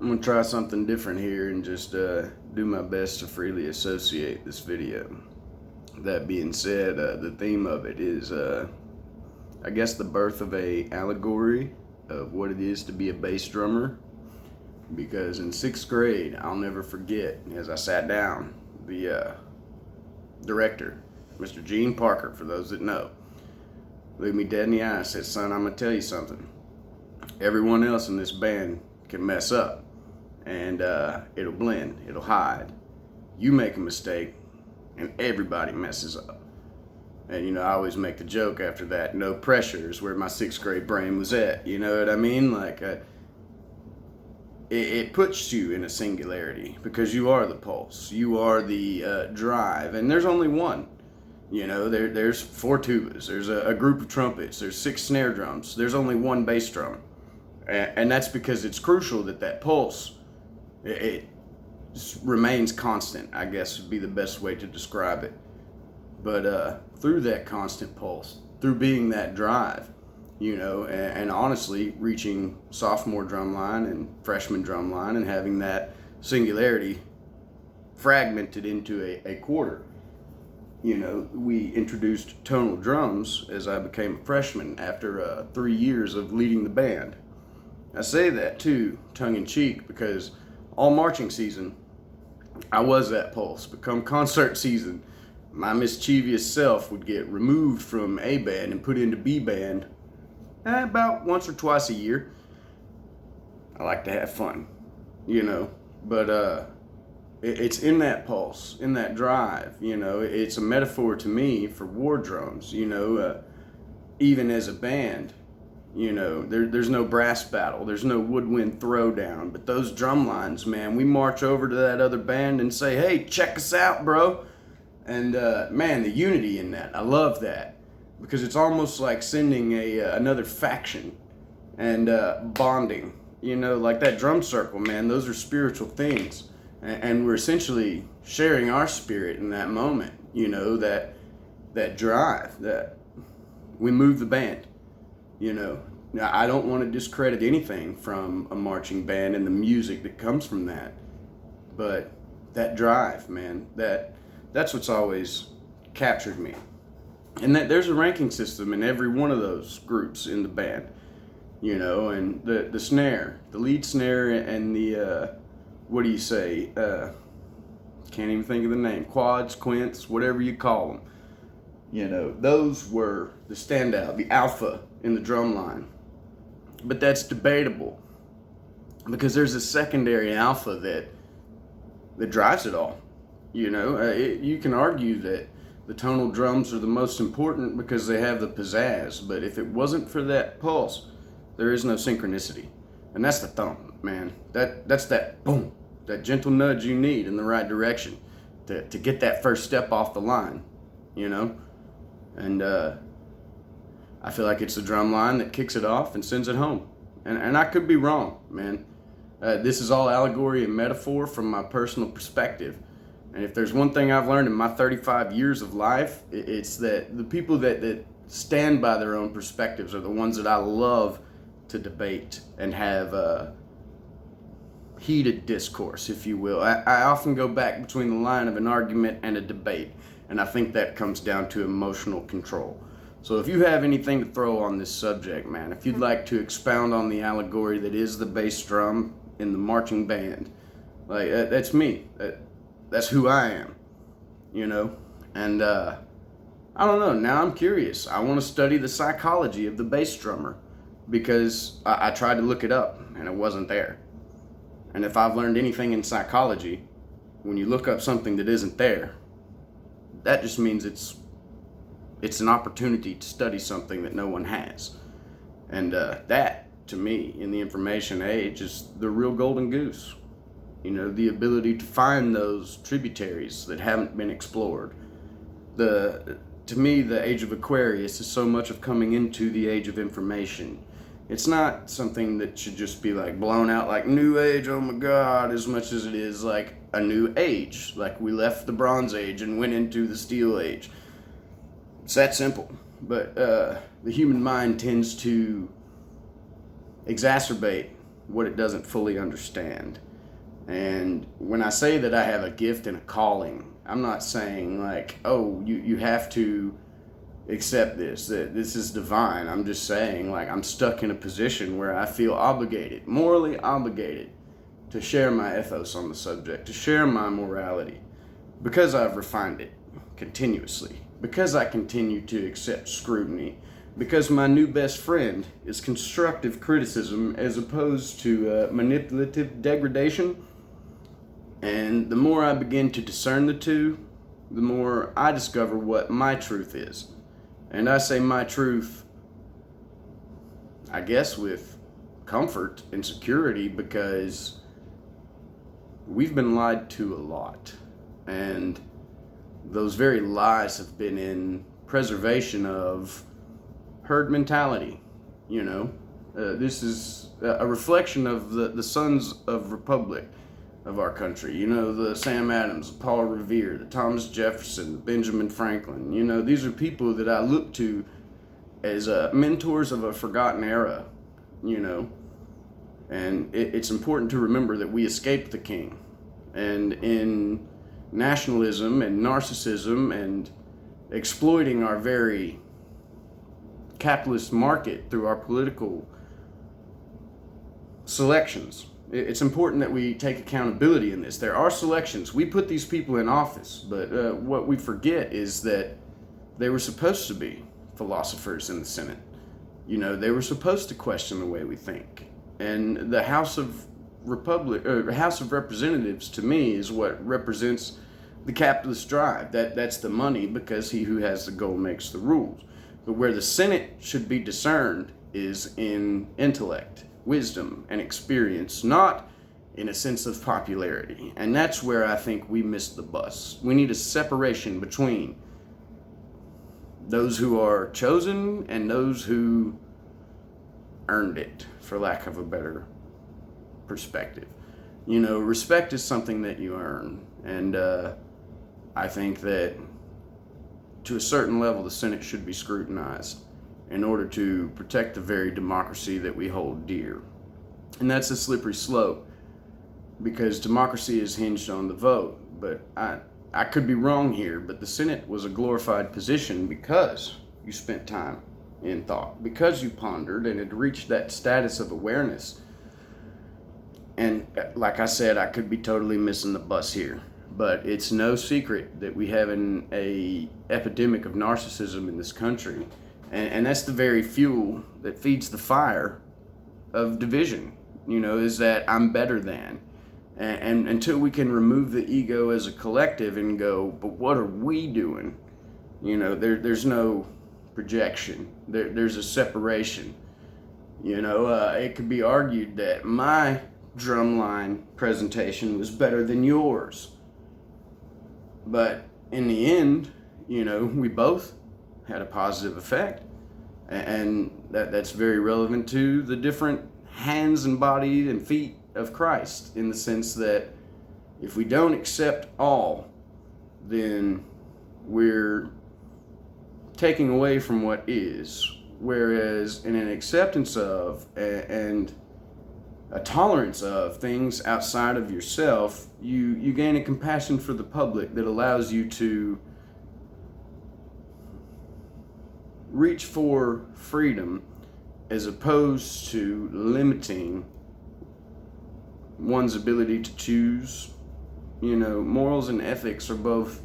I'm gonna try something different here and just do my best to freely associate this video. That being said, the theme of it is, I guess, the birth of a allegory of what it is to be a bass drummer. Because in 6th grade, I'll never forget, as I sat down, the director, Mr. Gene Parker, for those that know, looked me dead in the eye and said, "Son, I'm gonna tell you something. Everyone else in this band can mess up, and it'll blend, it'll hide. You make a mistake, and everybody messes up." And I always make the joke after that, no pressure is where my 6th grade brain was at. You know what I mean? Like, it puts you in a singularity because you are the pulse, you are the drive, and there's only one. There's 4 tubas, there's a group of trumpets, there's 6 snare drums, there's only one bass drum. And that's because it's crucial that pulse, it remains constant, I guess would be the best way to describe it. But through that constant pulse, through being that drive, and honestly reaching sophomore drumline and freshman drumline and having that singularity fragmented into a quarter. We introduced tonal drums as I became a freshman after 3 years of leading the band. I say that too, tongue-in-cheek, because all marching season, I was that pulse. Become concert season, my mischievous self would get removed from A band and put into B band about once or twice a year. I like to have fun, but it's in that pulse, in that drive, it's a metaphor to me for war drums, even as a band. There's no brass battle, there's no woodwind throwdown, but those drum lines, man, we march over to that other band and say, "Hey, check us out, bro." And man, the unity in that, I love that, because it's almost like sending another faction and bonding, like that drum circle, man. Those are spiritual things, and we're essentially sharing our spirit in that moment, that drive, that we move the band. Now, I don't want to discredit anything from a marching band and the music that comes from that, but that drive, man, that's what's always captured me. And that there's a ranking system in every one of those groups in the band, and the snare, the lead snare, and the what do you say? Can't even think of the name. Quads, quints, whatever you call them. Those were the standout, the alpha in the drum line. But that's debatable, because there's a secondary alpha that drives it all. You can argue that the tonal drums are the most important because they have the pizzazz, but if it wasn't for that pulse, there is no synchronicity. And that's the thump, man. That's that boom, that gentle nudge you need in the right direction to get that first step off the line, And I feel like it's the drum line that kicks it off and sends it home. And I could be wrong, man. This is all allegory and metaphor from my personal perspective. And if there's one thing I've learned in my 35 years of life, it's that the people that stand by their own perspectives are the ones that I love to debate and have heated discourse, if you will. I often go back between the line of an argument and a debate, and I think that comes down to emotional control. So if you have anything to throw on this subject, man, if you'd like to expound on the allegory that is the bass drum in the marching band, like that's me. That's who I am, And I don't know. Now I'm curious. I want to study the psychology of the bass drummer, because I tried to look it up and it wasn't there. And if I've learned anything in psychology, when you look up something that isn't there, that just means it's an opportunity to study something that no one has. And that, to me, in the information age, is the real golden goose. The ability to find those tributaries that haven't been explored. To me, the age of Aquarius is so much of coming into the age of information. It's not something that should just be like blown out like new age, oh my God, as much as it is like a new age. Like we left the Bronze Age and went into the Steel Age. It's that simple. But the human mind tends to exacerbate what it doesn't fully understand. And when I say that I have a gift and a calling, I'm not saying like, oh, you have to accept this, that this is divine. I'm just saying like I'm stuck in a position where I feel obligated, morally obligated, to share my ethos on the subject, to share my morality, because I've refined it continuously, because I continue to accept scrutiny, because my new best friend is constructive criticism as opposed to manipulative degradation. And the more I begin to discern the two, the more I discover what my truth is. And I say my truth, I guess, with comfort and security, because we've been lied to a lot. And those very lies have been in preservation of herd mentality. This is a reflection of the sons of republic of our country. The Sam Adams, Paul Revere, the Thomas Jefferson, the Benjamin Franklin. These are people that I look to as mentors of a forgotten era. And it's important to remember that we escaped the king. And in nationalism and narcissism and exploiting our very capitalist market through our political selections, it's important that we take accountability in this. There are selections. We put these people in office, but what we forget is that they were supposed to be philosophers in the Senate. They were supposed to question the way we think. And the House of Representatives, to me, is what represents the capitalist drive. That's the money, because he who has the gold makes the rules. But where the Senate should be discerned is in intellect, wisdom, and experience, not in a sense of popularity. And that's where I think we missed the bus. We need a separation between those who are chosen and those who earned it, for lack of a better perspective. Respect is something that you earn. And I think that to a certain level, the Senate should be scrutinized in order to protect the very democracy that we hold dear. And that's a slippery slope, because democracy is hinged on the vote. But I could be wrong here, but the Senate was a glorified position because you spent time in thought, because you pondered and had reached that status of awareness. And like I said, I could be totally missing the bus here, but it's no secret that we have an epidemic of narcissism in this country. And that's the very fuel that feeds the fire of division, is that I'm better than. And until we can remove the ego as a collective and go, but what are we doing? There's no projection. There's a separation. It could be argued that my drumline presentation was better than yours. But in the end, we both had a positive effect, and that's very relevant to the different hands and body and feet of Christ, in the sense that if we don't accept all, then we're taking away from what is, whereas in an acceptance of and a tolerance of things outside of yourself, you gain a compassion for the public that allows you to reach for freedom as opposed to limiting one's ability to choose. Morals and ethics are both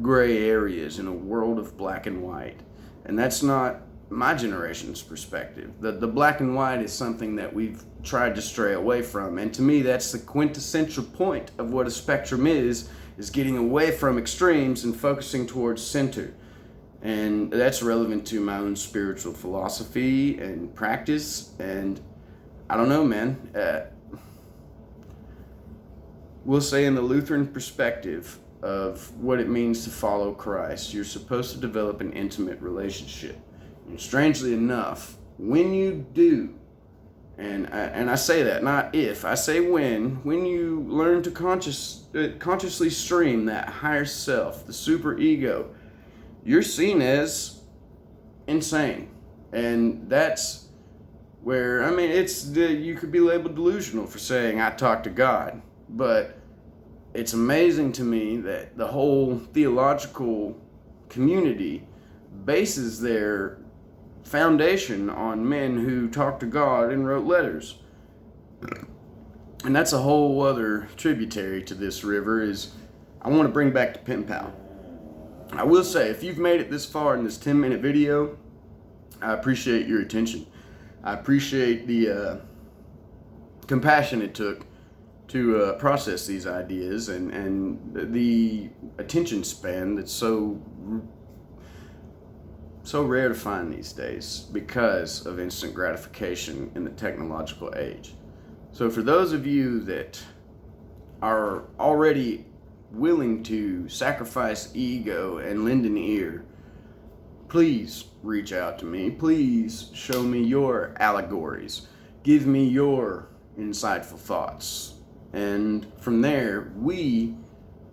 gray areas in a world of black and white. And that's not my generation's perspective. The black and white is something that we've tried to stray away from. And to me, that's the quintessential point of what a spectrum is getting away from extremes and focusing towards center. And that's relevant to my own spiritual philosophy and practice. And I don't know, man. We'll say in the Lutheran perspective of what it means to follow Christ, you're supposed to develop an intimate relationship. And strangely enough, when you do, and I say that not if, I say when you learn to consciously stream that higher self, the super ego, you're seen as insane. And that's where, I mean, you could be labeled delusional for saying I talk to God, but it's amazing to me that the whole theological community bases their foundation on men who talked to God and wrote letters. And that's a whole other tributary to this river. Is I want to bring back to pen pal. I will say, if you've made it this far in this 10-minute video, I appreciate your attention. I appreciate the compassion it took to process these ideas, and the attention span that's so rare to find these days because of instant gratification in the technological age. So for those of you that are already willing to sacrifice ego and lend an ear, please reach out to me. Please show me your allegories. Give me your insightful thoughts. And from there, we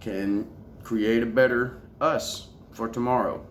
can create a better us for tomorrow.